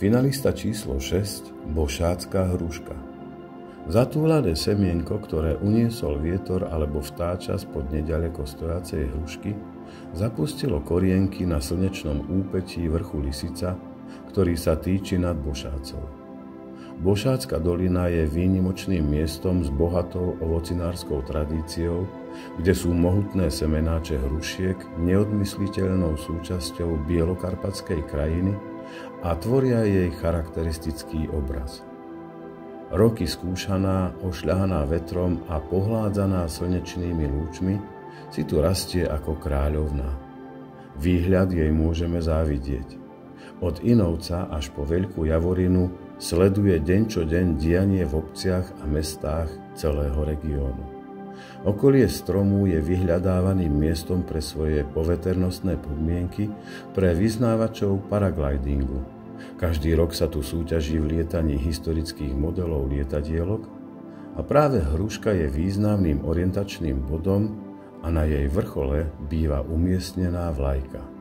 Finalista číslo 6, bošácká hruška. Zatúlané semienko, ktoré uniesol vietor alebo vtáča spod neďaleko stojacej hrušky, zapustilo korienky na slnečnom úpetí vrchu Lisica, ktorý sa týči nad Bošácov. Bošácka dolina je výnimočným miestom s bohatou ovocinárskou tradíciou, kde sú mohutné semenáče hrušiek neodmysliteľnou súčasťou bielokarpatskej krajiny a tvoria jej charakteristický obraz. Roky skúšaná, ošľahaná vetrom a pohládzaná slnečnými lúčmi si tu rastie ako kráľovná. Výhľad jej môžeme závidieť. Od Inovca až po Veľkú Javorinu sleduje deň čo deň dianie v obciach a mestách celého regiónu. Okolie stromu je vyhľadávaným miestom pre svoje poveternostné podmienky pre vyznávačov paraglidingu. Každý rok sa tu súťaží v lietaní historických modelov lietadielok a práve hruška je významným orientačným bodom a na jej vrchole býva umiestnená vlajka.